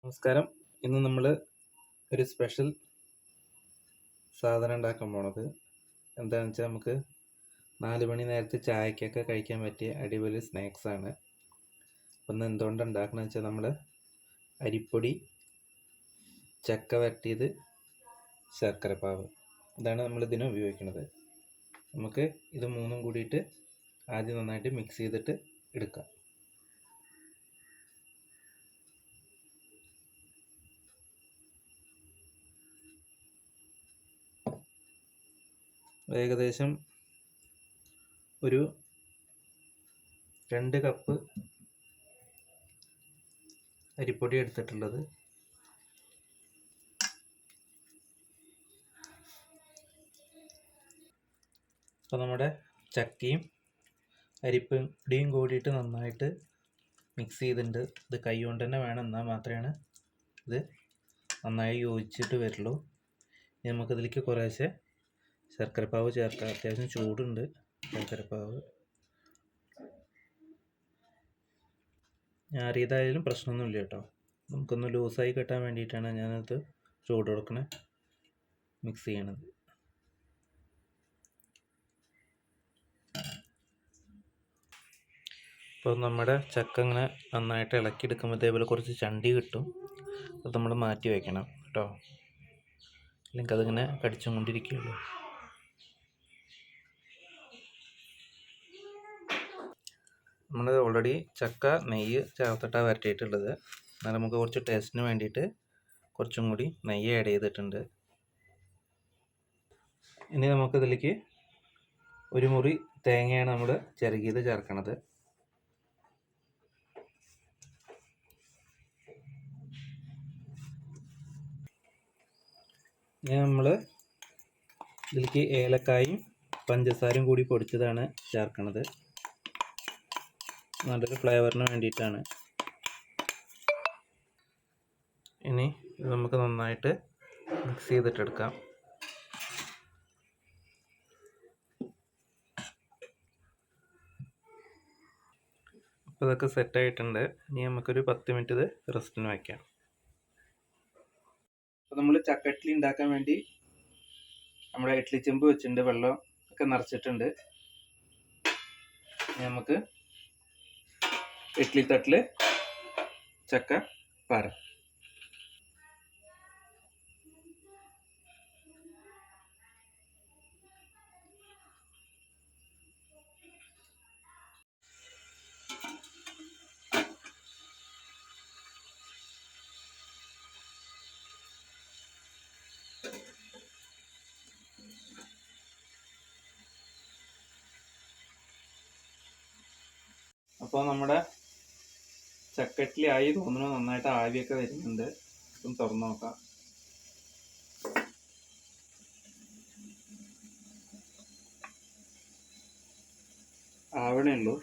നമസ്കാരം. ഇന്ന് നമ്മൾ ഒരു സ്പെഷ്യൽ സാധനം ഉണ്ടാക്കാൻ പോണത് എന്താണെന്ന് വെച്ചാൽ നമുക്ക് 4 മണി നേരത്തെ ചായക്കൊക്കെ കഴിക്കാൻ പറ്റിയ അടിപൊളി സ്നാക്സാണ്. അപ്പം ഇന്ന് എന്തുകൊണ്ടാണ് ഉണ്ടാക്കണമെന്ന് വെച്ചാൽ നമ്മൾ അരിപ്പൊടി, ചക്ക വരട്ടിയത്, ശർക്കരപ്പാവ് ഇതാണ് നമ്മൾ ഇതിന് ഉപയോഗിക്കുന്നത്. നമുക്ക് ഇത് മൂന്നും കൂടിയിട്ട് ആദ്യം നന്നായിട്ട് മിക്സ് ചെയ്തിട്ട് എടുക്കാം. ഏകദേശം ഒരു 2 കപ്പ് അരിപ്പൊടി എടുത്തിട്ടുള്ളത്. അപ്പോൾ നമ്മുടെ ചക്കയും അരിപ്പൊടിയും കൂടിയിട്ട് നന്നായിട്ട് മിക്സ് ചെയ്തിട്ടുണ്ട്. ഇത് കൈ കൊണ്ട് തന്നെ വേണം, എന്നാൽ മാത്രമേ ഇത് നന്നായി യോജിച്ചിട്ട് വരുള്ളൂ. ഇനി നമുക്കിതിലേക്ക് കുറേശ്ശെ ശർക്കരപ്പാവ് ചേർക്കാം. അത്യാവശ്യം ചൂടുണ്ട് ശർക്കരപ്പാവ്. ഞാറിയതായാലും പ്രശ്നമൊന്നുമില്ല കേട്ടോ. നമുക്കൊന്ന് ലൂസായി കിട്ടാൻ വേണ്ടിയിട്ടാണ് ഞാനത് ചൂട് കൊടുക്കണേ മിക്സ് ചെയ്യണത്. അപ്പോൾ നമ്മുടെ ചക്ക ഇങ്ങനെ നന്നായിട്ട് ഇളക്കിയെടുക്കുമ്പോൾ ഇതേപോലെ കുറച്ച് ചണ്ടി കിട്ടും. അത് നമ്മൾ മാറ്റി വയ്ക്കണം കേട്ടോ, അല്ലെങ്കിൽ അതിങ്ങനെ കടിച്ചും കൊണ്ടിരിക്കുകയുള്ളൂ. നമ്മൾ ഓൾറെഡി ചക്ക നെയ്യ് ചേർത്തിട്ടാണ് വരട്ടിയിട്ടുള്ളത്. എന്നാൽ നമുക്ക് കുറച്ച് ടേസ്റ്റിന് വേണ്ടിയിട്ട് കുറച്ചും കൂടി നെയ്യ് ആഡ് ചെയ്തിട്ടുണ്ട്. ഇനി നമുക്കിതിലേക്ക് ഒരു മുറി തേങ്ങയാണ് നമ്മൾ ചിരകിയത് ചേർക്കണത്. ഇനി നമ്മൾ ഇതിലേക്ക് ഏലക്കായും പഞ്ചസാരയും കൂടി പൊടിച്ചതാണ് ചേർക്കണത്. നല്ലൊരു ഫ്ലേവറിന് വേണ്ടിയിട്ടാണ്. ഇനി ഇത് നമുക്ക് നന്നായിട്ട് മിക്സ് ചെയ്തിട്ടെടുക്കാം. അപ്പോൾ ഇതൊക്കെ സെറ്റായിട്ടുണ്ട്. ഇനി നമുക്കൊരു 10 മിനിറ്റ് ഇത് റെസ്റ്റിന് വയ്ക്കാം. അപ്പോൾ നമ്മൾ ചക്ക ഇഡ്ഡലി ഉണ്ടാക്കാൻ വേണ്ടി നമ്മുടെ ഇഡ്ഡലി ചെമ്പ് വെച്ചിട്ടുണ്ട്, വെള്ളം ഒക്കെ നിറച്ചിട്ടുണ്ട്. നമുക്ക് ഇഡ്ഡലി തട്ടിൽ ചക്ക പാരാം. അപ്പോൾ നമ്മുടെ ചക്ക ഇഡ്ഡലി ആയി തോന്നുന്നു. നന്നായിട്ട് ആവിയൊക്കെ വരുന്നുണ്ട്. ഒന്ന് തുറന്നു നോക്കാം. ആവണേ ഉള്ളൂ.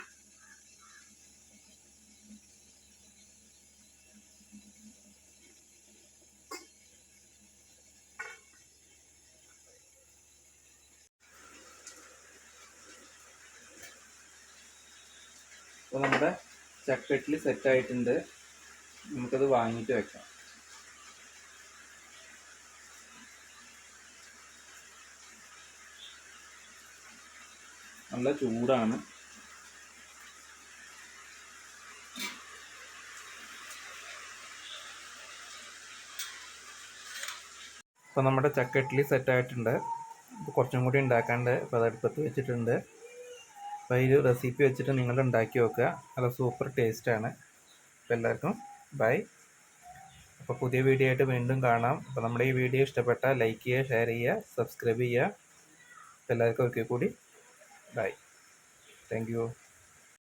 അപ്പോൾ നമ്മുടെ ചക്ക ഇഡ്ഡലി സെറ്റായിട്ടുണ്ട്. നമുക്കത് വാങ്ങിയിട്ട് വെക്കാം. നല്ല ചൂടാണ്. അപ്പോൾ നമ്മുടെ ചക്ക ഇഡ്ഡലി സെറ്റായിട്ടുണ്ട്. ഇപ്പോൾ കുറച്ചും കൂടി ഉണ്ടാക്കാണ്ട്. അപ്പോൾ അത് അടുപ്പത്ത് വെച്ചിട്ടുണ്ട്. അപ്പോൾ ഈ റെസിപ്പി വെച്ചിട്ട് നിങ്ങൾ ഉണ്ടാക്കി നോക്കുക. നല്ല സൂപ്പർ ടേസ്റ്റാണ്. അപ്പോൾ എല്ലാവർക്കും ബൈ. അപ്പോൾ പുതിയ വീഡിയോ ആയിട്ട് വീണ്ടും കാണാം. അപ്പോൾ നമ്മുടെ ഈ വീഡിയോ ഇഷ്ടപ്പെട്ടാൽ ലൈക്ക് ചെയ്യുക, ഷെയർ ചെയ്യുക, സബ്സ്ക്രൈബ് ചെയ്യുക. അപ്പോൾ എല്ലാവർക്കും ഒരിക്കൽ കൂടി ബൈ. Thank you.